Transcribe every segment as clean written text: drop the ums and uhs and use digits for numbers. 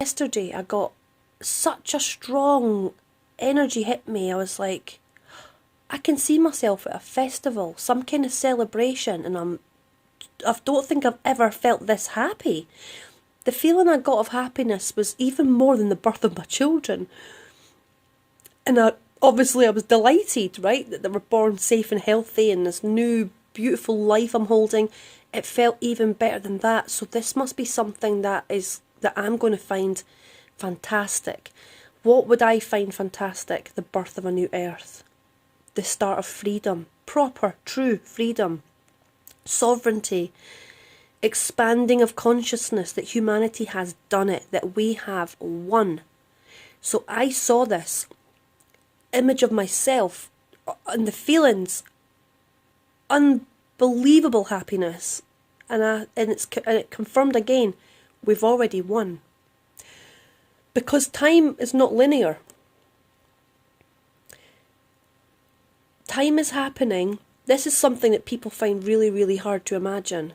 Yesterday I got such a strong energy hit me. I was like, I can see myself at a festival, some kind of celebration, and I don't think I've ever felt this happy. The feeling I got of happiness was even more than the birth of my children. And obviously I was delighted, right, that they were born safe and healthy and this new beautiful life I'm holding. It felt even better than that. So this must be something that I'm going to find fantastic. What would I find fantastic? The birth of a new earth. The start of freedom. Proper, true freedom. Sovereignty. Expanding of consciousness, that humanity has done it, that we have won. So I saw this image of myself and the feelings, unbelievable happiness, and it confirmed again, we've already won. Because time is not linear. Time is happening. This is something that people find really, really hard to imagine.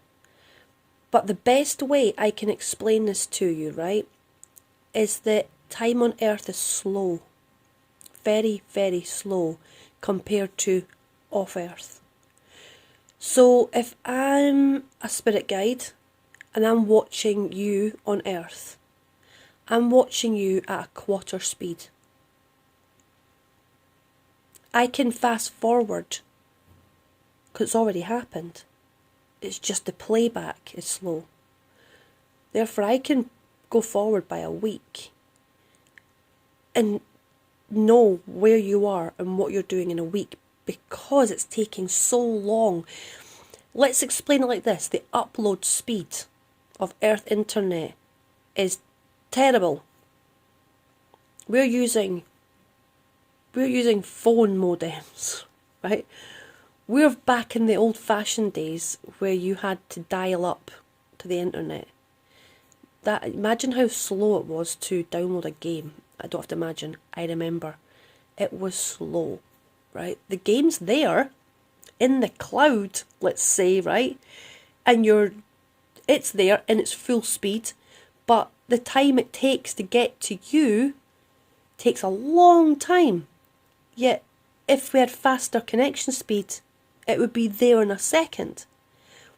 But the best way I can explain this to you, right, is that time on Earth is slow. Very, very slow compared to off Earth. So if I'm a spirit guide and I'm watching you on Earth, I'm watching you at a quarter speed. I can fast forward because it's already happened. It's just the playback is slow. Therefore, I can go forward by a week and know where you are and what you're doing in a week because it's taking so long. Let's explain it like this. The upload speed of Earth Internet is terrible. We're using phone modems, right? We're back in the old-fashioned days where you had to dial up to the internet. Imagine how slow it was to download a game. I don't have to imagine. I remember. It was slow, right? The game's there, in the cloud, let's say, right? And it's there in its full speed, but the time it takes to get to you takes a long time. Yet, if we had faster connection speed, it would be there in a second.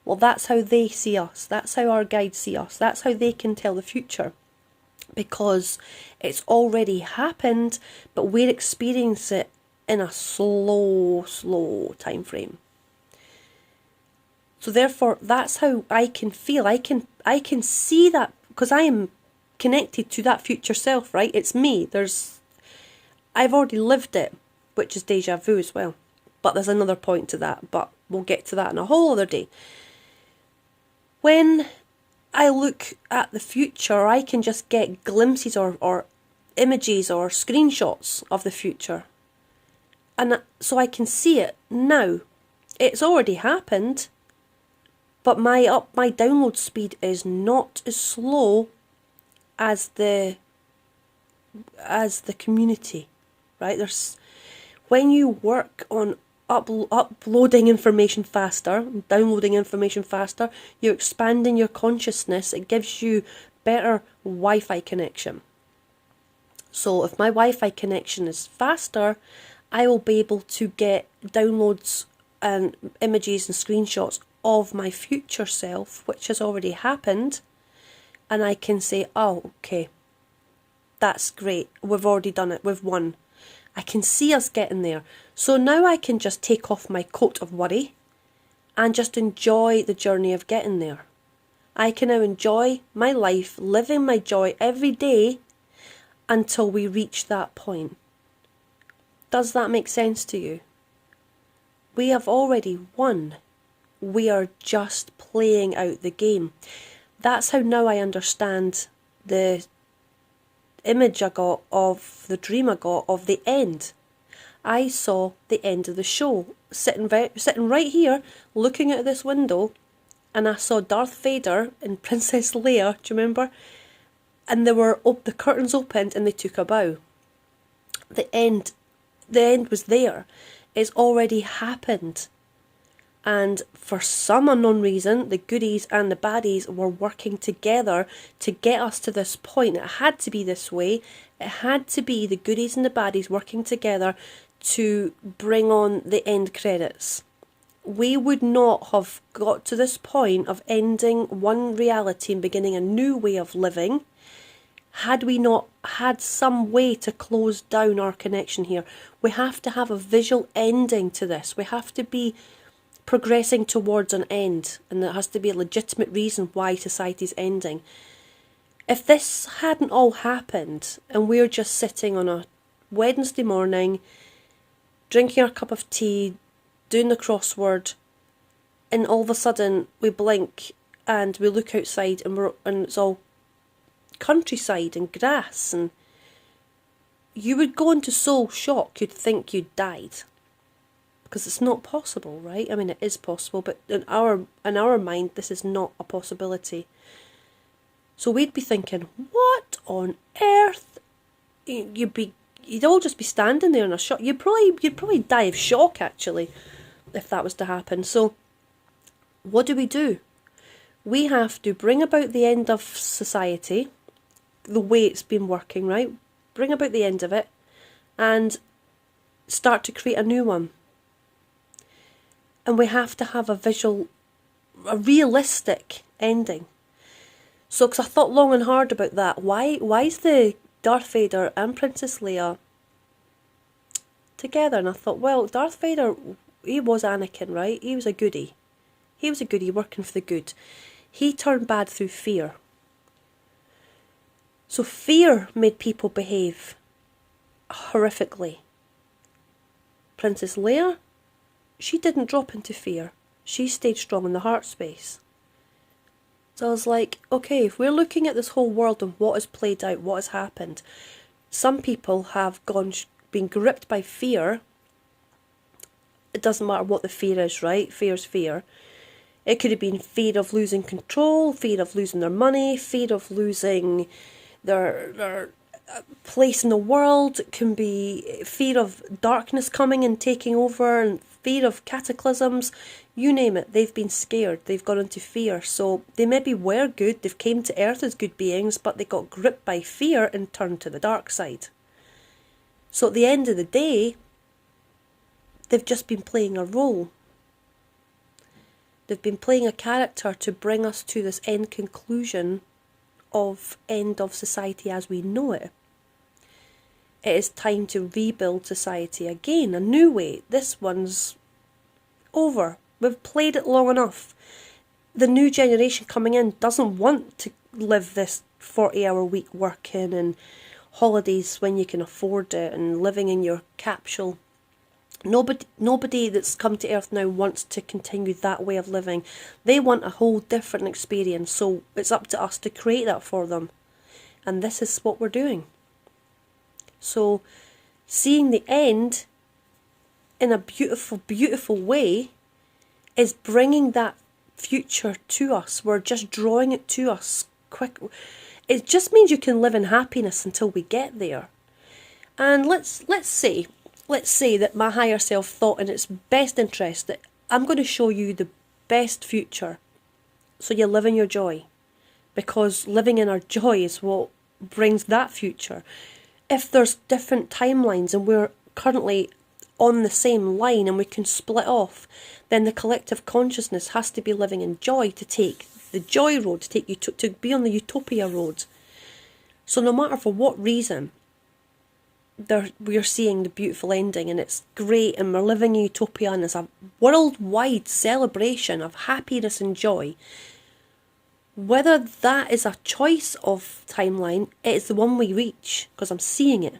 Well, that's how they see us. That's how our guides see us. That's how they can tell the future. Because it's already happened, but we're experiencing it in a slow time frame. So therefore, that's how I can feel. I can see that because I am connected to that future self, right? It's me. I've already lived it, which is deja vu as well. But there's another point to that, but we'll get to that in a whole other day. When I look at the future, I can just get glimpses or images or screenshots of the future. And so I can see it now. It's already happened, but my download speed is not as slow as the community, right? When you work on uploading information faster, downloading information faster, you're expanding your consciousness. It gives you better Wi-Fi connection. So if my Wi-Fi connection is faster, I will be able to get downloads and images and screenshots of my future self, which has already happened, and I can say, oh, okay, that's great, we've already done it, we've won. I can see us getting there. So now I can just take off my coat of worry and just enjoy the journey of getting there. I can now enjoy my life, living my joy every day until we reach that point. Does that make sense to you? We have already won. We are just playing out the game. That's how now I understand the image I got of the dream I got of the end. I saw the end of the show, sitting right here, looking out this window, and I saw Darth Vader and Princess Leia. Do you remember? And the curtains opened and they took a bow. The end was there. It's already happened. And for some unknown reason, the goodies and the baddies were working together to get us to this point. It had to be this way. It had to be the goodies and the baddies working together to bring on the end credits. We would not have got to this point of ending one reality and beginning a new way of living had we not had some way to close down our connection here. We have to have a visual ending to this. We have to be progressing towards an end, and there has to be a legitimate reason why society's ending. If this hadn't all happened and we're just sitting on a Wednesday morning, drinking our cup of tea, doing the crossword, and all of a sudden we blink and we look outside and it's all countryside and grass, and you would go into soul shock. You'd think you'd died. Because it's not possible, right? I mean, it is possible, but in our mind, this is not a possibility. So we'd be thinking, what on earth? You'd all just be standing there in a shock. You'd probably die of shock, actually, if that was to happen. So what do? We have to bring about the end of society, the way it's been working, right? Bring about the end of it, and start to create a new one. And we have to have a realistic ending. So, because I thought long and hard about that, why is the Darth Vader and Princess Leia together? And I thought, well, Darth Vader, he was Anakin, right? He was a goodie. He was a goodie working for the good. He turned bad through fear. So fear made people behave horrifically. Princess Leia, she didn't drop into fear. She stayed strong in the heart space. So I was like, okay, if we're looking at this whole world and what has played out, what has happened, some people have been gripped by fear. It doesn't matter what the fear is, right? Fear's fear. It could have been fear of losing control, fear of losing their money, fear of losing their place in the world. It can be fear of darkness coming and taking over, and fear of cataclysms. You name it, they've been scared, they've gone into fear. So they maybe were good, they've came to earth as good beings, but they got gripped by fear and turned to the dark side. So at the end of the day, they've just been playing a role. They've been playing a character to bring us to this end conclusion of end of society as we know it. It is time to rebuild society again, a new way. This one's over. We've played it long enough. The new generation coming in doesn't want to live this 40-hour week working and holidays when you can afford it and living in your capsule. Nobody that's come to Earth now wants to continue that way of living. They want a whole different experience, so it's up to us to create that for them. And this is what we're doing. So, seeing the end in a beautiful, beautiful way is bringing that future to us. We're just drawing it to us quick. It just means you can live in happiness until we get there. And let's say that my higher self thought in its best interest that I'm going to show you the best future so you live in your joy, because living in our joy is what brings that future. If there's different timelines and we're currently on the same line and we can split off, then the collective consciousness has to be living in joy to take the joy road, to take you to be on the utopia road. So no matter for what reason, we're seeing the beautiful ending and it's great and we're living in utopia and it's a worldwide celebration of happiness and joy. Whether that is a choice of timeline, it is the one we reach because I'm seeing it.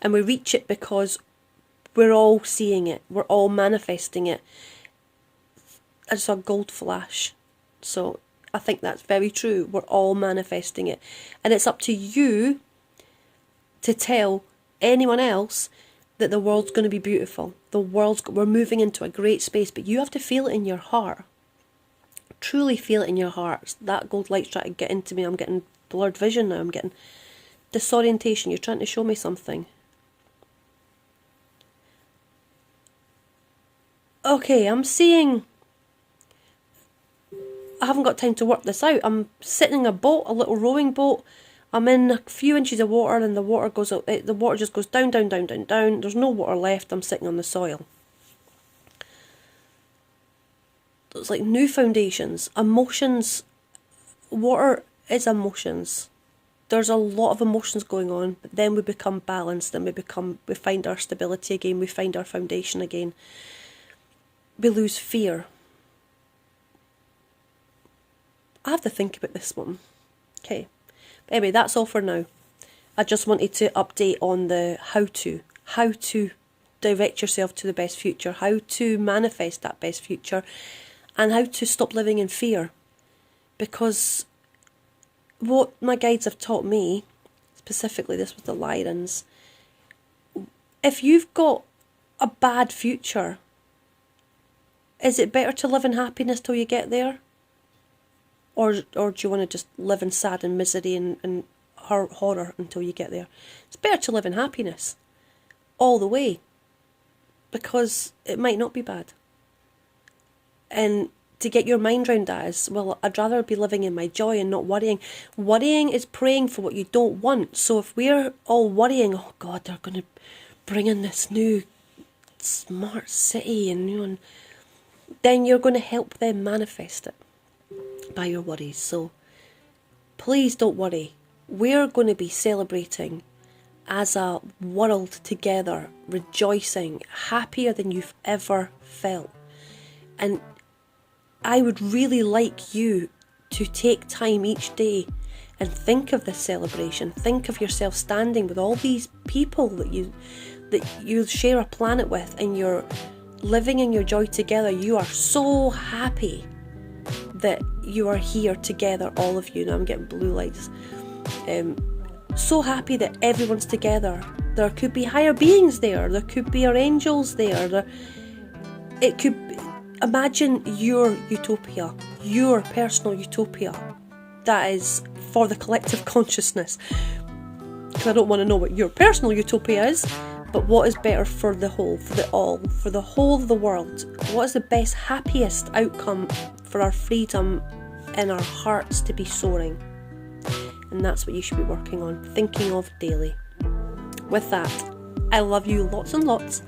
And we reach it because we're all seeing it. We're all manifesting it. I just saw a gold flash. So I think that's very true. We're all manifesting it. And it's up to you to tell anyone else that the world's going to be beautiful. We're moving into a great space, but you have to feel it in your heart. Truly feel it in your heart. That gold light's trying to get into me. I'm getting blurred vision now. I'm getting disorientation. You're trying to show me something. okay, I'm seeing, I haven't got time to work this out. I'm sitting in a boat, a little rowing boat. I'm in a few inches of water, and the water just goes down, down, down, down, down. There's no water left. I'm sitting on the soil. It's like new foundations, emotions. Water is emotions. There's a lot of emotions going on, but then we become balanced, and we find our stability again. We find our foundation again. We lose fear. I have to think about this one. Okay. But anyway, that's all for now. I just wanted to update on the how to direct yourself to the best future, how to manifest that best future, and how to stop living in fear. Because what my guides have taught me, specifically this was the Lyrans, if you've got a bad future, is it better to live in happiness till you get there? Or do you want to just live in sad and misery and horror until you get there? It's better to live in happiness all the way, because it might not be bad. And to get your mind round that is, well, I'd rather be living in my joy and not worrying. Worrying is praying for what you don't want. So if we're all worrying, oh God, they're going to bring in this new smart city, and then you're going to help them manifest it by your worries. So please don't worry. We're going to be celebrating as a world together, rejoicing, happier than you've ever felt. And I would really like you to take time each day and think of this celebration. Think of yourself standing with all these people that you share a planet with, and you're living in your joy together. You are so happy that you are here together, all of you. Now I'm getting blue lights. So happy that everyone's together. There could be higher beings there. There could be our angels there. It could. Imagine your utopia, your personal utopia. That is for the collective consciousness. Because I don't want to know what your personal utopia is, but what is better for the whole, for the whole of the world? What is the best, happiest outcome for our freedom and our hearts to be soaring? And that's what you should be working on, thinking of daily. With that, I love you lots and lots.